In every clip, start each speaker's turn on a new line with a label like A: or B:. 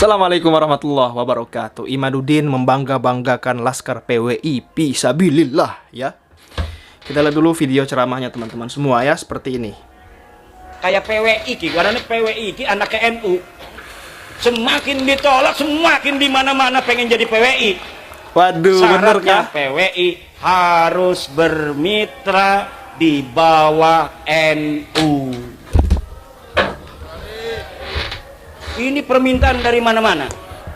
A: Assalamualaikum warahmatullahi wabarakatuh. Imaduddin membangga-banggakan Laskar PWI Fisabilillah ya. Kita lihat dulu video ceramahnya teman-teman semua ya, seperti ini.
B: Kayak PWI ki, karena PWI ki anak NU. Semakin ditolak, semakin di mana-mana pengen jadi PWI.
A: Waduh, bener kah?
B: PWI harus bermitra di bawah NU. Ini permintaan dari mana-mana.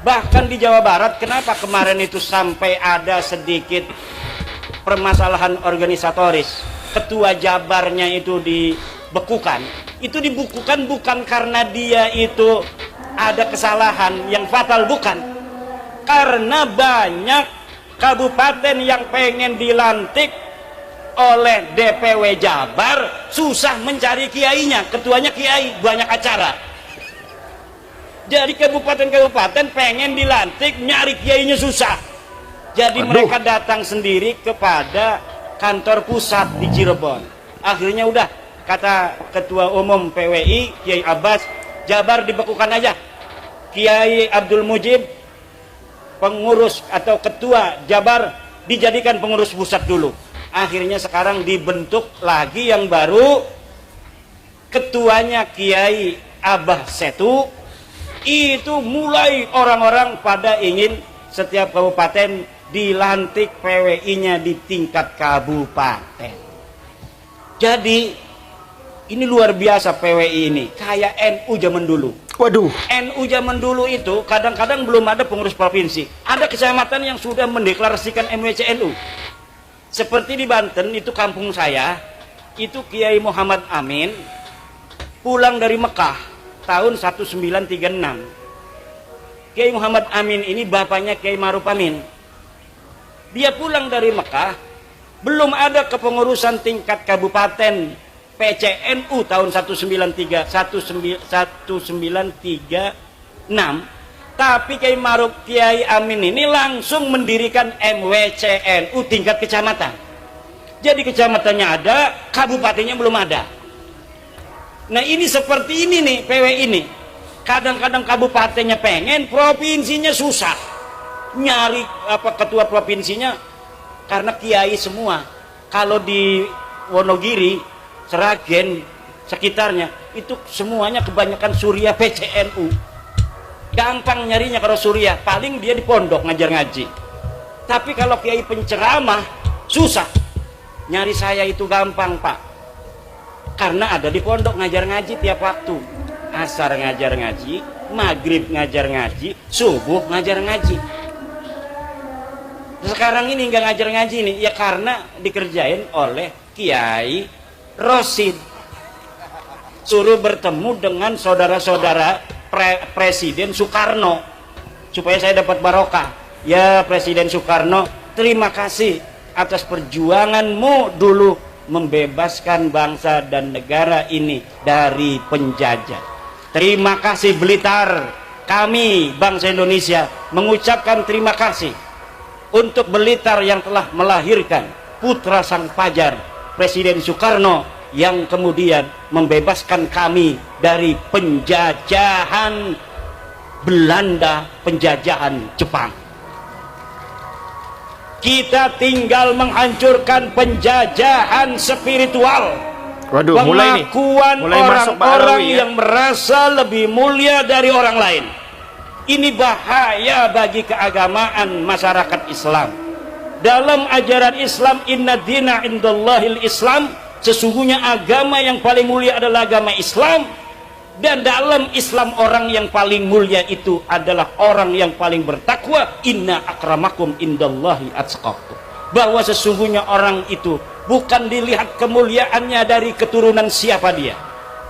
B: Bahkan di Jawa Barat, kenapa kemarin itu sampai ada sedikit permasalahan organisatoris. Ketua Jabarnya itu dibekukan. Itu dibekukan bukan karena dia itu ada kesalahan yang fatal, bukan. Karena banyak kabupaten yang pengen dilantik oleh DPW Jabar, susah mencari kiainya. Ketuanya kiai, banyak acara. Jadi kabupaten-kabupaten pengen dilantik, nyari kiainya susah. Jadi mereka datang sendiri kepada kantor pusat di Cirebon. Akhirnya udah, kata Ketua Umum PWI Kiai Abbas, Jabar dibekukan aja. Kiai Abdul Mujib, pengurus atau ketua Jabar, dijadikan pengurus pusat dulu. Akhirnya sekarang dibentuk lagi yang baru, ketuanya Kiai Abah Setu. Itu mulai orang-orang pada ingin setiap kabupaten dilantik PWI-nya di tingkat kabupaten. Jadi ini luar biasa PWI ini, kayak NU zaman dulu.
A: Waduh.
B: NU zaman dulu itu kadang-kadang belum ada pengurus provinsi. Ada kecamatan yang sudah mendeklarasikan MWCNU. Seperti di Banten itu kampung saya, itu Kiai Muhammad Amin pulang dari Mekah tahun 1936. Kiai Muhammad Amin ini bapaknya Kiai Ma'ruf Amin. Dia pulang dari Mekah, belum ada kepengurusan tingkat kabupaten PCNU tahun 1936, tapi Kiai Ma'ruf Kiai Amin ini langsung mendirikan MWCNU tingkat kecamatan. Jadi kecamatannya ada, kabupatennya belum ada. Nah ini seperti ini nih PWI ini. Kadang-kadang kabupatennya pengen, provinsinya susah. Nyari ketua provinsinya karena kiai semua. Kalau di Wonogiri, Seragen, sekitarnya itu semuanya kebanyakan Surya PCNU. Gampang nyarinya kalau Surya, paling dia di pondok ngajar ngaji. Tapi kalau kiai penceramah susah. Nyari saya itu gampang, Pak. Karena ada di pondok ngajar ngaji tiap waktu. Asar ngajar ngaji, maghrib ngajar ngaji, subuh ngajar ngaji. Sekarang ini nggak ngajar ngaji nih, ya karena dikerjain oleh Kiai Rosid. Suruh bertemu dengan saudara-saudara Presiden Soekarno supaya saya dapat barokah. Ya Presiden Soekarno, terima kasih atas perjuanganmu dulu membebaskan bangsa dan negara ini dari penjajah. Terima kasih Blitar. Kami bangsa Indonesia mengucapkan terima kasih untuk Blitar yang telah melahirkan putra sang fajar Presiden Soekarno yang kemudian membebaskan kami dari penjajahan Belanda, penjajahan Jepang. Kita tinggal menghancurkan penjajahan spiritual.
A: Waduh,
B: pengakuan orang-orang yang merasa lebih mulia dari orang lain. Ini bahaya bagi keagamaan masyarakat Islam. Dalam ajaran Islam, inna dina indallahil Islam, sesungguhnya agama yang paling mulia adalah agama Islam. Dan dalam Islam orang yang paling mulia itu adalah orang yang paling bertakwa. Inna akramakum indallahi atqakum. Bahwa sesungguhnya orang itu bukan dilihat kemuliaannya dari keturunan siapa dia,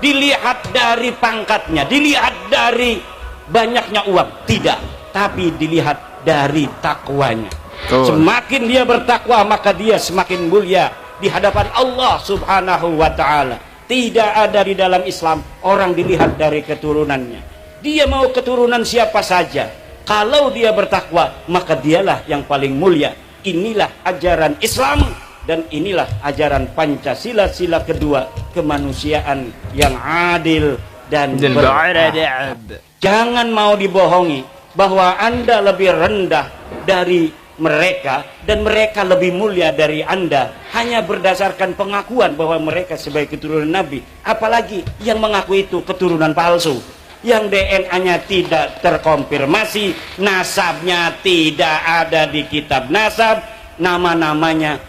B: dilihat dari pangkatnya, dilihat dari banyaknya uang, tidak, tapi dilihat dari takwanya. Semakin dia bertakwa maka dia semakin mulia di hadapan Allah Subhanahu wa ta'ala. Tidak ada di dalam Islam orang dilihat dari keturunannya. Dia mau keturunan siapa saja, kalau dia bertakwa maka dialah yang paling mulia. Inilah ajaran Islam dan inilah ajaran Pancasila, sila kedua, kemanusiaan yang adil dan beradab. Jangan mau dibohongi bahwa Anda lebih rendah dari mereka dan mereka lebih mulia dari Anda hanya berdasarkan pengakuan bahwa mereka sebagai keturunan Nabi. Apalagi yang mengaku itu keturunan palsu, yang DNA-nya tidak terkonfirmasi, nasabnya tidak ada di kitab nasab, nama-namanya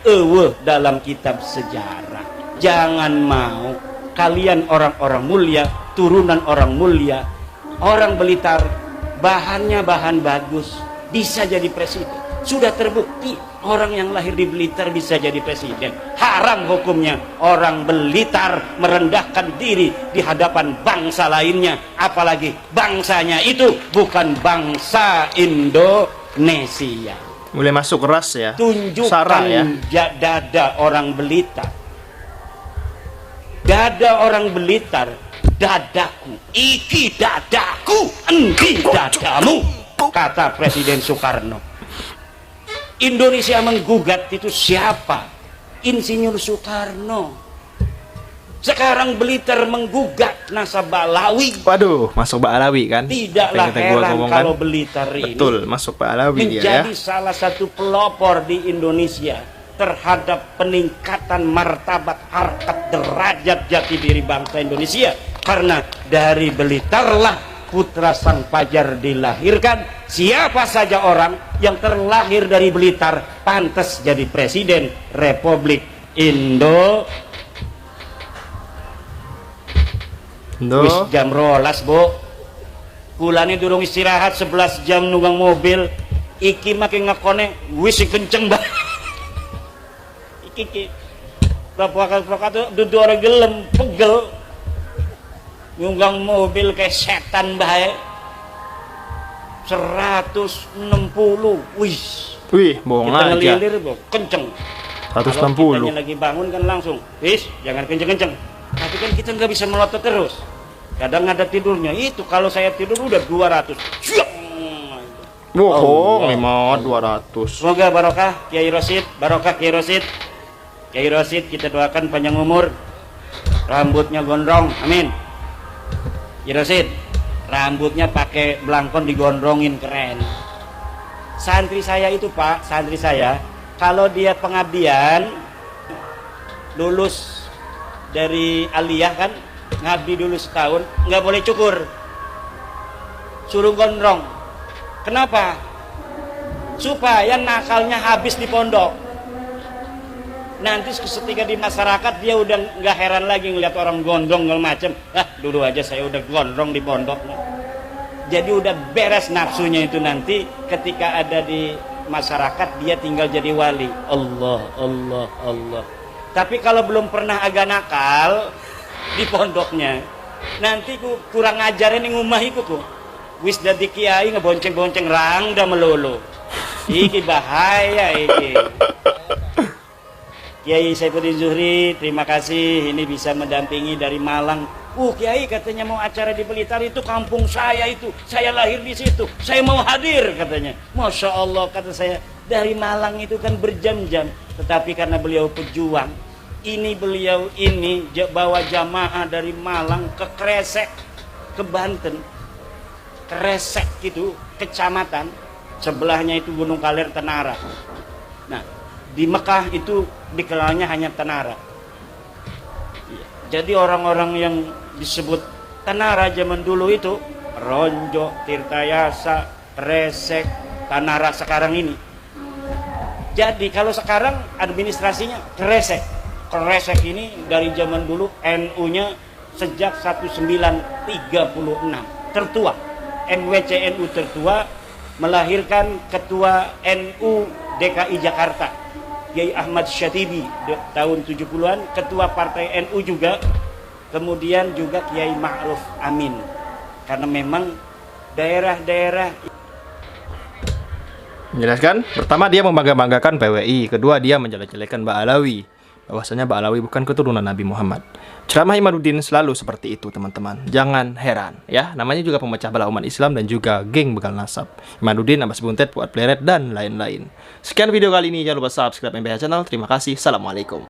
B: dalam kitab sejarah. Jangan mau kalian orang-orang mulia, turunan orang mulia, orang Blitar, bahannya bahan bagus, bisa jadi presiden. Sudah terbukti orang yang lahir di Blitar bisa jadi presiden. Haram hukumnya orang Blitar merendahkan diri di hadapan bangsa lainnya, apalagi bangsanya itu bukan bangsa Indonesia.
A: Mulai masuk ras ya.
B: Tunjukkan
A: Sarah ya.
B: dada orang Blitar. Dada orang Blitar, dadaku, iki dadaku, endi dadamu, kata Presiden Soekarno. Indonesia menggugat itu siapa? Insinyur Soekarno. Sekarang Blitar menggugat nasab Ba'alawi.
A: Waduh, masuk Ba'alawi kan?
B: Tidaklah heran kalau Blitar ini
A: betul masuk Ba'alawi
B: menjadi
A: ya.
B: salah satu pelopor di Indonesia terhadap peningkatan martabat, harkat, derajat jati diri bangsa Indonesia. Karena dari Blitarlah putra sang Fajar dilahirkan. Siapa saja orang yang terlahir dari Blitar pantas jadi presiden Republik Indonesia. Wis jam rolas, Bu. Kulane durung istirahat 11 jam nunggang mobil. Iki makin ngakone wis kenceng banget. Iki bapak duduk orang gelem pegel. Nunggang mobil kayak setan bae. 160.
A: Wih, bohong
B: kita
A: aja.
B: ngelilir, Bu, kenceng.
A: 160.
B: Kalau kitanya lagi bangun kan langsung, jangan kenceng-kenceng. Tapi kan kita nggak bisa melotot terus. Kadang ada tidurnya. Itu kalau saya tidur udah 200.
A: Bohong, memang 200.
B: Semoga barokah Kiai Rosid, barokah Kiai Rosid. Kiai Rosid kita doakan panjang umur, rambutnya gondrong, amin. Kiai Rosid, rambutnya pakai belangkon digondrongin, keren. Santri saya itu, Pak, santri saya, kalau dia pengabdian lulus dari aliyah kan, ngabdi dulu setahun, nggak boleh cukur, suruh gondrong. Kenapa? Supaya nakalnya habis di pondok. Nanti ketika di masyarakat dia udah nggak heran lagi ngeliat orang gondrong segala macem. Dulu aja saya udah gondrong di pondok. Jadi udah beres nafsunya itu, nanti ketika ada di masyarakat dia tinggal jadi wali. Allah, Allah, Allah. Tapi kalau belum pernah agak nakal di pondoknya, nanti ku kurang ajarin yang ngumahiku ku. Wis dadi kiai ngebonceng-bonceng rangda melulu. Iki bahaya iki. Kiai Saifuddin Zuhri, terima kasih ini bisa mendampingi dari Malang. Kiai katanya mau acara di Blitar, itu kampung saya itu. Saya lahir di situ. Saya mau hadir katanya. Masya Allah, kata saya, dari Malang itu kan berjam-jam. Tetapi karena beliau pejuang, beliau ini bawa jamaah dari Malang ke Kresek, ke Banten. Kresek itu kecamatan, sebelahnya itu Gunung Kaler Tenara. Nah, di Mekah itu dikenalnya hanya Tenara. Jadi orang-orang yang disebut Tenara zaman dulu itu Ronjo, Tirtayasa, Kresek, Tenara sekarang ini. Jadi kalau sekarang administrasinya Kresek. Kresek ini dari zaman dulu NU-nya sejak 1936 tertua. NWCNU tertua, melahirkan ketua NU DKI Jakarta Kiai Ahmad Syatibi tahun 70-an, ketua partai NU juga, kemudian juga Kiai Ma'ruf Amin. Karena memang daerah-daerah
A: menjelaskan, pertama dia membangga-banggakan PWI, kedua dia menjelek-jelekan Ba'alawi, bahwasanya Ba'alawi bukan keturunan Nabi Muhammad. Ceramah Imaduddin selalu seperti itu, teman-teman. Jangan heran ya, namanya juga pemecah belah umat Islam dan juga geng begal nasab. Imaduddin, Abbas Buntet, Fuad Pleret dan lain-lain. Sekian video kali ini, jangan lupa subscribe MBH Channel. Terima kasih. Assalamualaikum.